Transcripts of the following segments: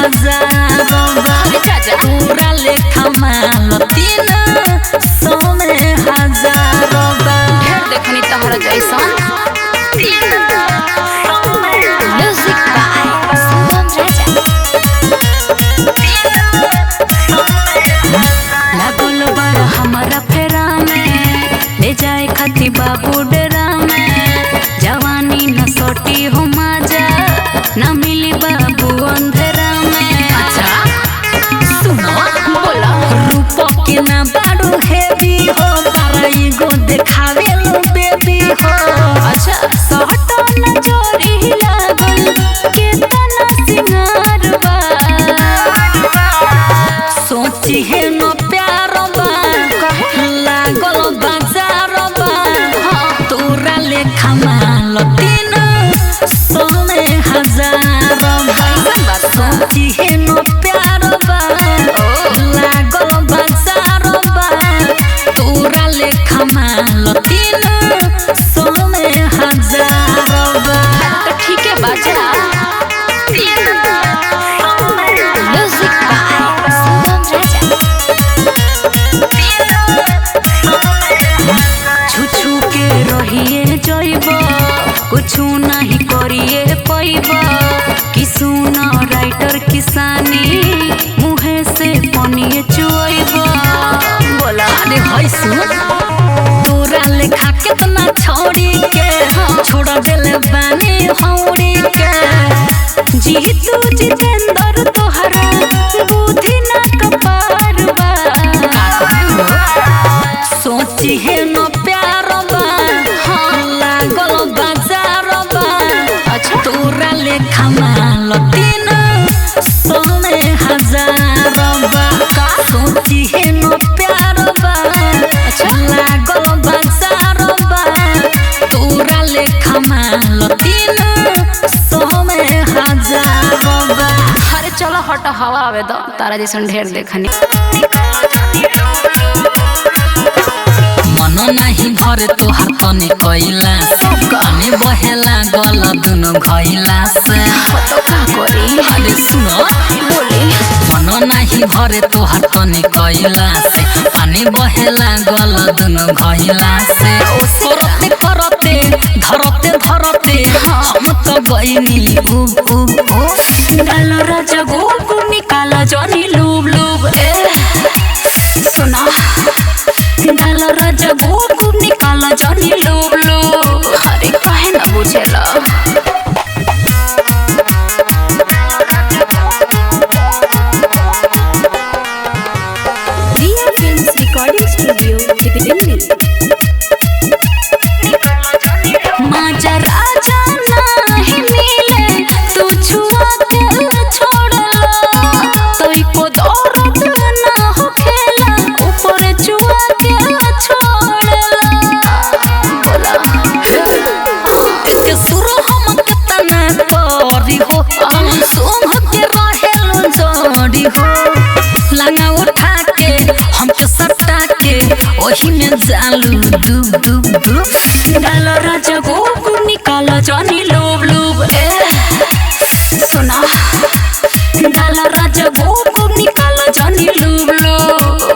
हजार पूरा लेखा माल 300 में हजार ढेर देखनी तहरा जैसन। म्यूजिक बाय शुभम राजा। लागल बड़ हमारा फेरा में ले जाए खाती बाबू डेरा में जवानी न सोटी हो माजा न मिली बाबू अंधेरा में। अच्छा सुनो बोला रूप के ना बारू हेवी हो पाराई गो देखावे लो बेबी हो। अच्छा सहटो न जोरी लागल केतना सिंगार बा सोची है न प्यार बा लागल बाजार बा तोरा लेखा माल 300 में हजार बा सोची है न प्यार बा लागल बाजार बा तोरा लेखा माल 300 में हजार बा। तो ठीक है बाजा। म्यूजिक बाय शुभम राजा। छुछु के रहिए जइब कुछु नहीं करिए पैब कि सुन राइटर किसानी मुहे से पनिए चुइब। बोला अरे है सुन तोरा लेखा कितना छोड़ी के छोड़ देले बानी हौड़ी के जीतू जितेंद्र तोहरा बुद्धि ना कपार बा सोची है न प्यार बा लागल बाजार बा। अच्छा तोरा लेखा माल 300 में हजार बा सोची है न प्यार बा लागल बाजार बा तोरा लेखा माल 300 में हजार बा। अरे चलो हट हवा आवे दो तारा जैसन ढेर देखनी। मन नहीं भरे तोहार तने कैला पानी बहेला गल दुनो घैला से। तो का करी अरे सुनो बोली मन नहीं भरे तोहार तने कैला से पानी बहेला गल दुनो घैला से। करते करते धरते धरते हम तो गईनी उब डाल राजा गोगु निकाला जनी लूब लूब सुना डाल राजा गोगु निकाला जनी लूब लूब। अरे काहे ना बुझेला रिया फिल्म्स रिकॉर्डिंग स्टूडियो दिल्ली। माजा राजा नहीं मिले तू छुआ के छोड़ला तोई को दौरत ना हो खेला ऊपर छुआ के छोड़ला। बोला के सुर हम कितना करी हो सुम के रहेलो जोड़ी हो लंगा उठा के हमके सटा के ओही में जालू डूब डूब डूब डाल राजा गोगु निकाला जनी लूब लूब सुना डाल राजा गोगु निकाला जनी लूब लूब।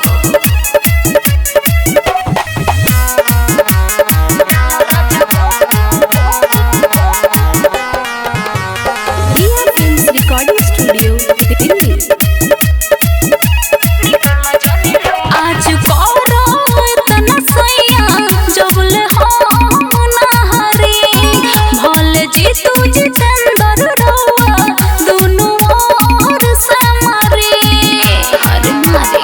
रिया फिल्म्स रिकॉर्डिंग स्टूडियो दिल्ली। आज कौरो इतना सैया जबले हम नहरी भले जीतू जितेंद्र रउआ दुनु ओर से मारी। अरे मारी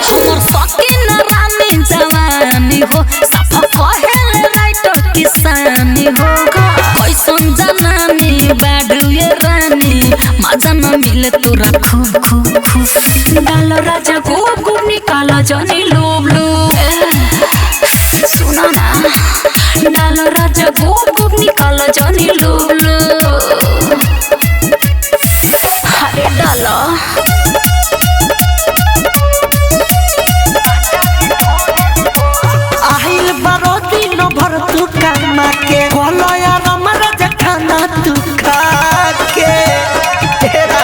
हमर सकीन रानी जवानी हो सफा कहेले राइटर किसानी हो कैसन जनानी बाडू ये रानी मजा न मिले तोरा खूब खूब खूब डाल राजा गोगु निकाला जनी लूब लूब। सुना ना डाल राजा गोगु निकाला जनी लूब लूब। अरे डालो आहिल बारो दिन भर तू कामा के बोलो यार हमरा खाना तू खा के तेरा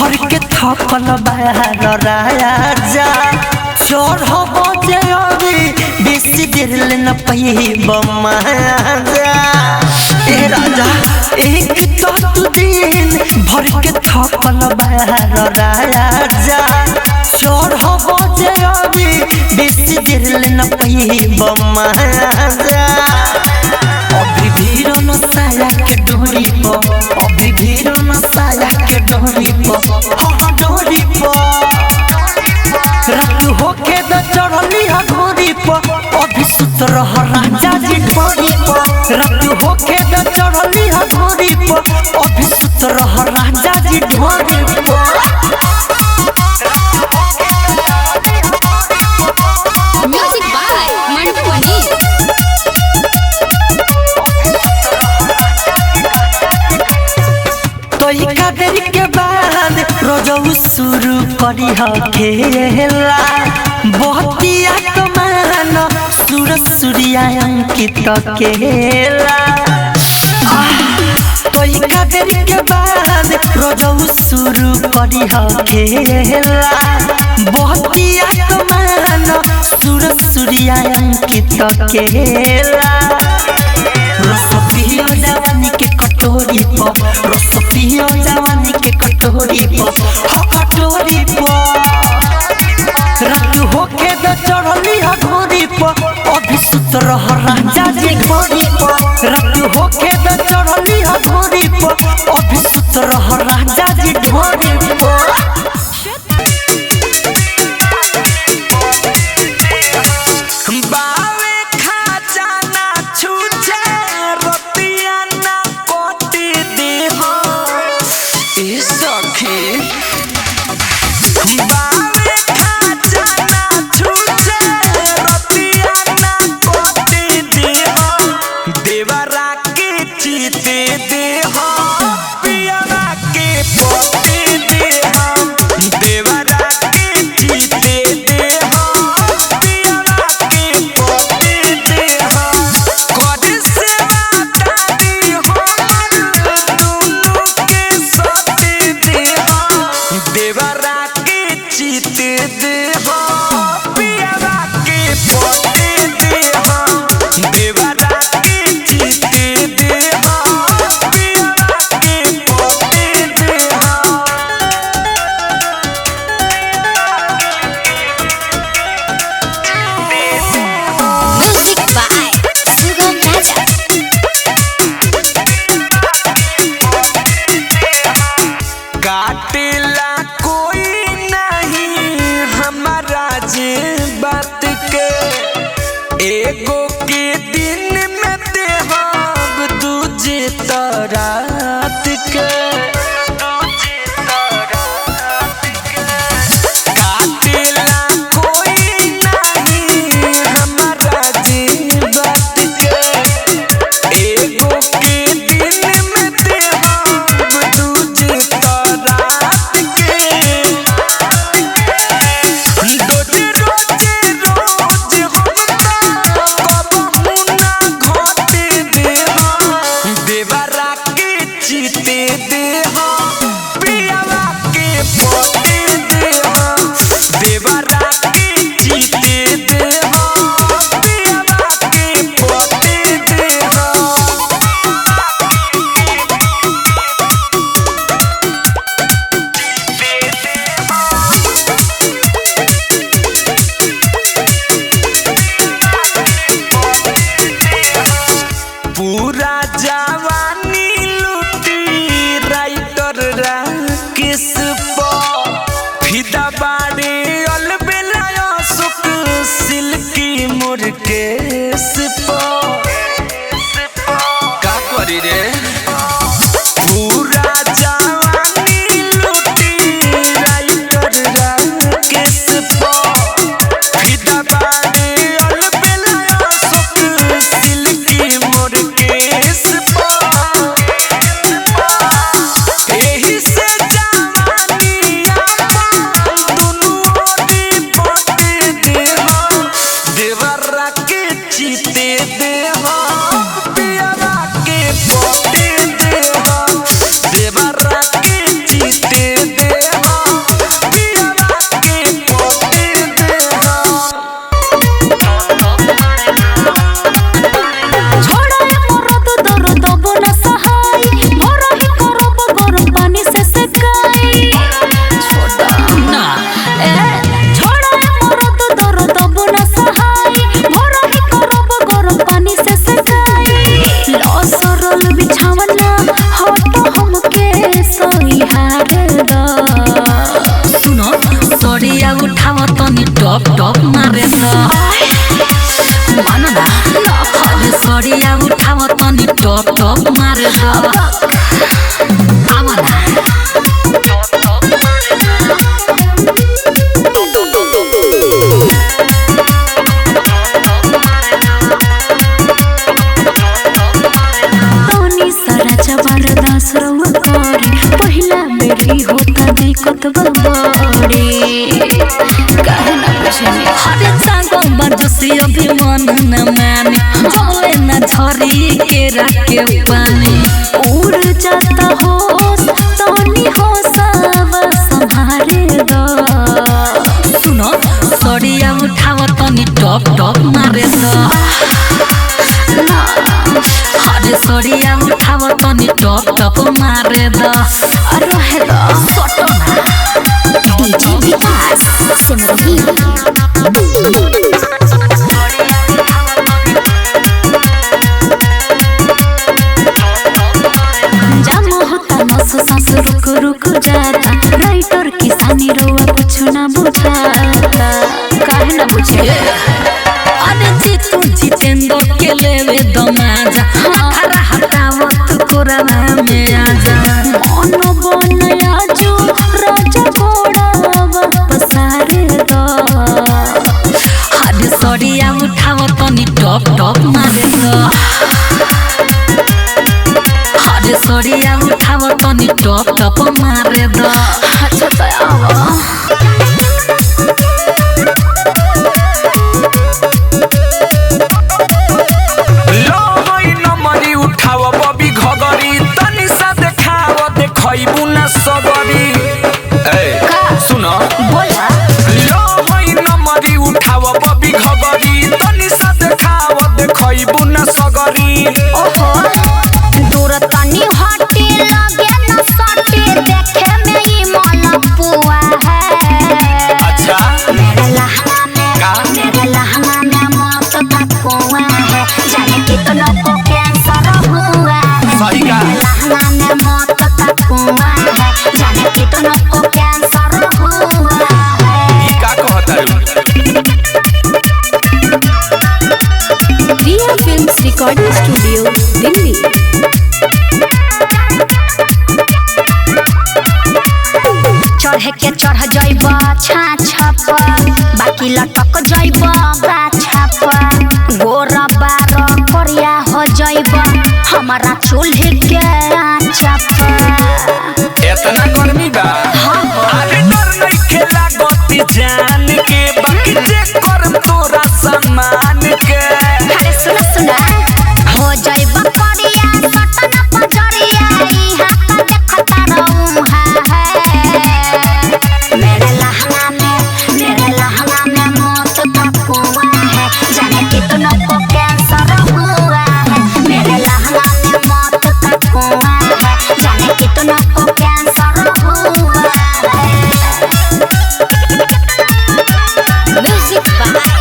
भर के थकल बाहर राजा चोर हो बजे अभी बेसी देर ले न पैब माजा ए राजा एक तो तू दिन भर के थकल बाहर राजा चोर हो बजे अभी बेसी देर ले न पैब माजा अभी भीरो न साया के डोरी पो अभी भीरो न साया के डोरी पो हाँ डोरी पो रात होके द चढ़ली हा घोरी पो अभी सुत रह राजा जी डोरी पो रात होके द चढ़ली हा घोरी पो अभी सुत रह राजा जी डोरी पो म्यूजिक बाय मंटू मनी। तोइका देर के बाद रोजऊ शुरू करी ह खेला बहतिया कमान सूरज सूर्या अंकित केला तोइका देर के बाद रोजऊ शुरू करी ह खेला बहतिया कमान सूरज सूर्या अंकित केला रसपियो जवानी के कटोरी पो रसपियो जवानी के कटोरी पो हो कटोरी पो रात होके द चढ़ली हा घोरी पो अभी सुत रह राजा जी घोरी पो रात होके द चढ़ली हा घोरी पो अभी सुत रह राजा जी घोरी पो दिक्कत बड़ी काहे ना बुझनी हरे चांगो बरजसी अभी मन न माने बोले न झरी के राके पानी उड़ जाता होश तोनी होशव संभारे दो सुनो सड़िया उठाव तनी टप टप मारे दो हरे सड़िया उठाव तनी टप टप मारे दो रहे दो सटो डीजे विकास सिमरही जाम होता नस सांस रुक रुक जाता राइटर किसानी रोआ कुछ ना बुझाता काहे ना बुझे अरे जीतू जितेंद्र के लेवे दमाजा खरा हटावत कोरवा में आजा मन बनया जो राजा घोड़ा पसारे दो हरे सड़िया उठाव तनी टप टप मारे दो हरे सड़िया उठाव तनी टप टप मारे दो अच्छा तो खइबू ना सबरी सुनो बोला लो होई नमरी उठाव बबी घबरी तनी सा देखाव देखइबू ना सगरी ओहो दूर तनी हटे लगे न सटे देखे में ई मलपुआ है अच्छा मेरे लहंगा में मौत का कुआं है जाने कितना को कैंसर हुआ है सही का लहंगा में मौत का कुआं है जाने कितना को कैंसर हुआ है ई का कहता रिया फिल्म्स रिकॉर्डिंग स्टूडियो दिल्ली चढ़े के चढ़ जाइब छाछ बाकी लटक जाइब गाछ गोर बार करिया हो जाइब हमारा चूल्हे के आँच इतना गर्मी बा अरे डर नहीं खेला गोती जान के बाकी जे कर तोरा सम्मान के अरे सुना हो जाइब करिया सटन पजरिया इहा का देखता रहूं है मेरे लहंगा में मौत का कुआं है जाने कितना को कैंसर हुआ है मेरे लहंगा में मौत का कुआं है जाने कितना को कैंसर हुआ है म्यूजिक बाय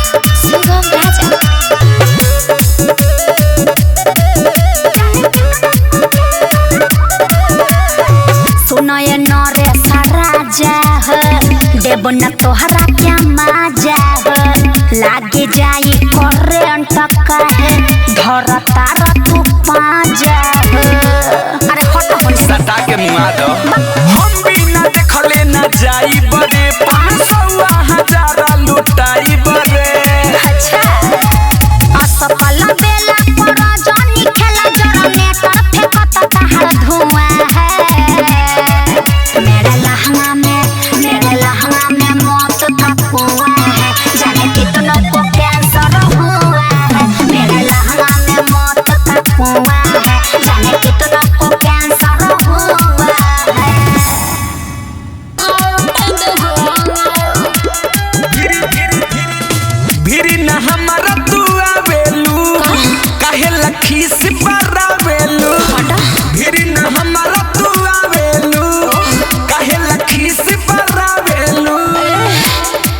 सुगम राजा सुनय नरे सराजा हो देव न तोहरा क्या माजा हो लागे जाई करेंट काहे धर तार तू पाजा हो अरे हट हो सटा के मुआ दो हम भी ना देखले ना जाई बड़े 500,000 लुटाई बड़े अच्छा असफल बेला पर जानी खेला जरा नेटर फेंकत तहर धुआं है मेरे लहंगा में मौत का कुआं है जाने कितना को कैंसर हुआ है मेरे लहंगा में मौत का कुआं है जाने कितना को कैंसर हुआ है भिरी ना हमारा तू आवेलू काहे लखी से बरावेलू भिरी ना हमारा तू आवेलू काहे लखी से बरावेलू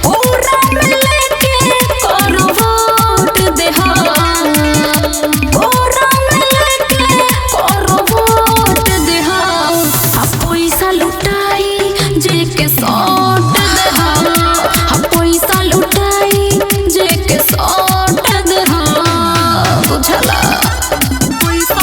पूरा मिलके करो वोट देहा पूरा मिलके करो वोट देहा अब पैसा लुटाई जे के सौट देहा अब पैसा लुटाई जे के सौट देहा बुझला पैसा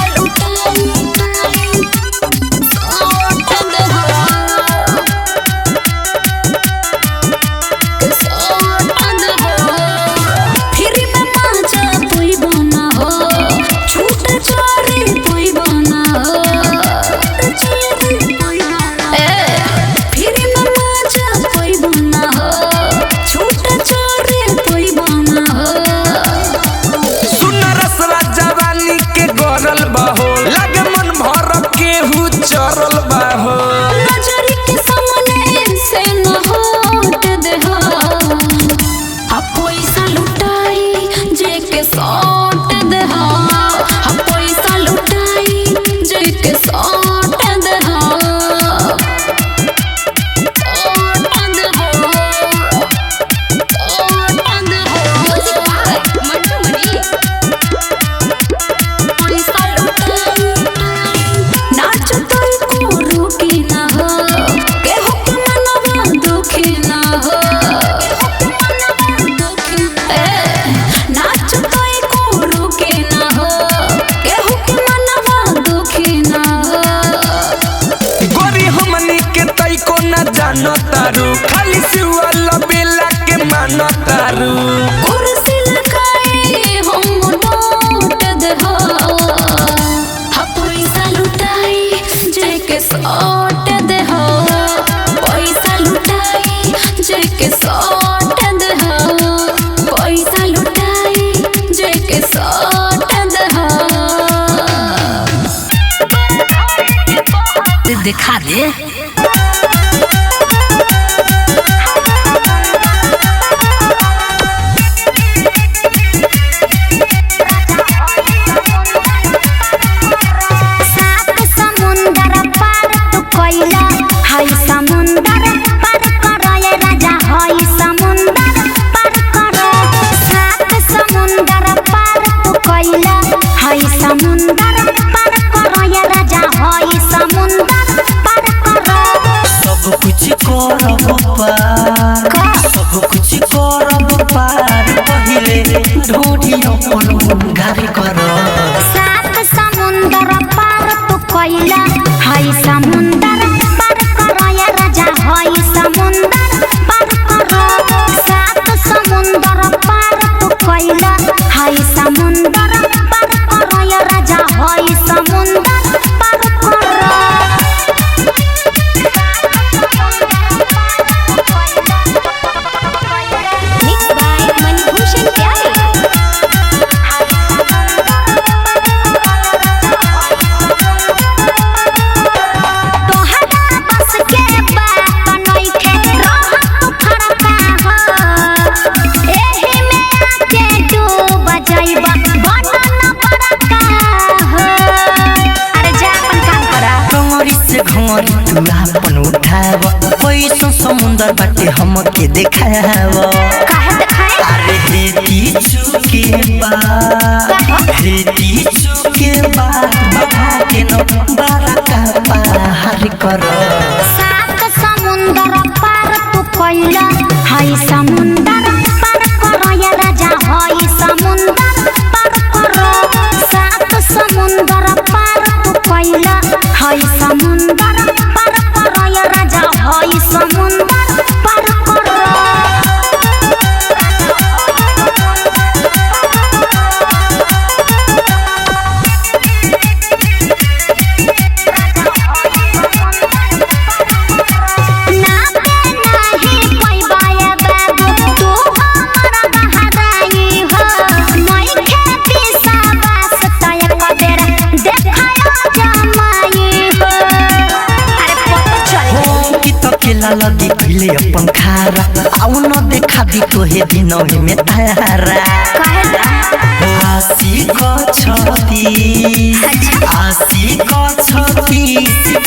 तारू खाली सिवल बेला के मानो तारू कुर्सी लगाए हम नोट दे हो हा पैसा लुटाई जेके सौट दे हो पैसा लुटाई जेके सौट दे हो पैसा लुटाई जेके सौट दे हो दिखा दे सब कुछ करब पार पहिले ढूंढी अपन घर कर सात समुंदर पार तू कोइला हाय समुंदर पार करो या राजा हाय समुंदर पार करो सात समुंदर पार तू कोइला हाय समुंदर पार करो या राजा हाय समुंदर पार करो अपन उठाव पैसा समुंदर बाटे हमके देखाव अरे हेती चुके बाबा के न बरका पार करो सात समुंदर पार तू कोइला हाय समुंदर पार करो या राजा हाय समुंदर पार करो सात समुंदर पार तू कोइला हाय समुंदर पार करो या राजा हाय समुंदर पार करो लगी पहले अपन खारा आउ न देखा दी तोहे दिनों में तारा आसी को छती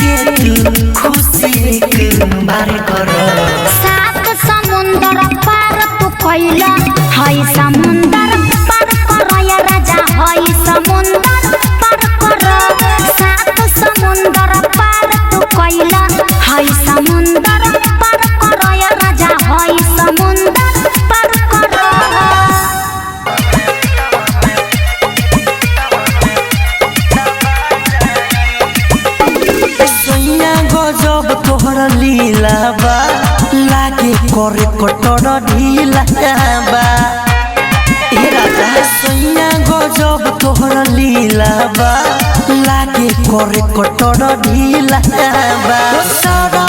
के तू खुशी एक बार करो सात समुंदर पार तू कोइला हाय समुंदर पार करो या राजा हाय समुंदर पार करो सात समुंदर पार तू कोइला हाय समुंदर पार करो या राजा हाय समुंदर पार करो सोइया गजब तोहर लीला बा लागे करे कटोर ढीला बा ए राजा सोइया गजब तोहर लीला बा लागे करे कटोर ढीला बा सारा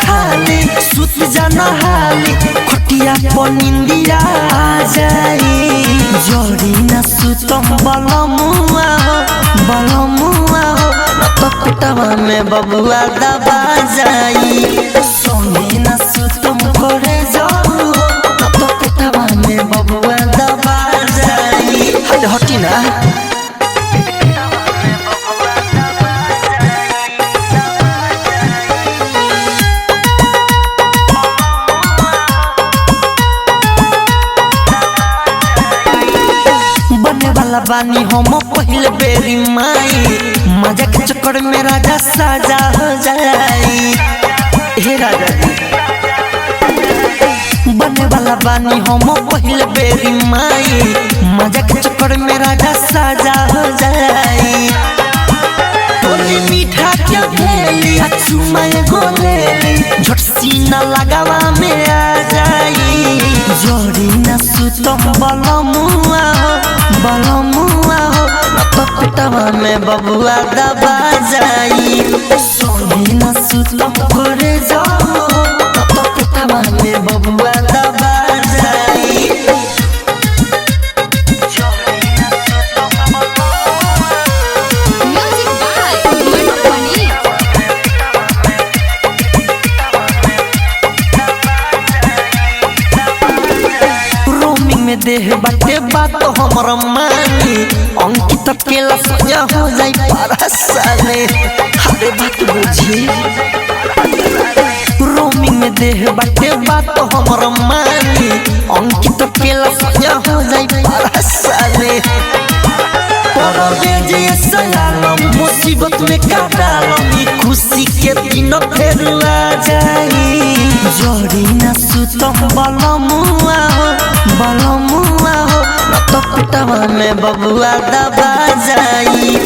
खाली सुत जाना हाली खटिया पनिंदिया आ जाई जोड़ी न सुतम बलमुआ हो तो पिटवा में बबुआ दबा जाई सोनी न सुतम करे जाऊ तो पिटवा में बबुआ दबा जाई हटी ना बने वाला बानी हम पहले बेरी माई मजा के चक्कर में राजा साजा हो जाई हे राजा बने वाला बानी हम पहले बेरी माई मजा के चक्कर में राजा साजा हो जाई टोली मीठा क्या भेली चुमाए गोलेली झट सीना न लगावा में आ जाई जोड़ी न सुतम बलमुआ हो न तो पेटवा में बबुआ दबा जाई सोनी न सुतम घरे जाओ न तो पेटवा में बबुआ दबा जाई music by Mantu Mani. Roaming में देह बाटे बात तो हमरा मानी अंकित केला सजा हो जाई परसाने हरे बात बुझी रोमिंग में देह बाटे बात तो हमरा मानी अंकित केला सजा हो जाई परसाने परवे जे सलाम मुसीबत में का डालम खुशी के दिन फेर आ जाई जोड़ी न सुतम बलमुआ हो न तो पेटवा में बबुआ दबा जाई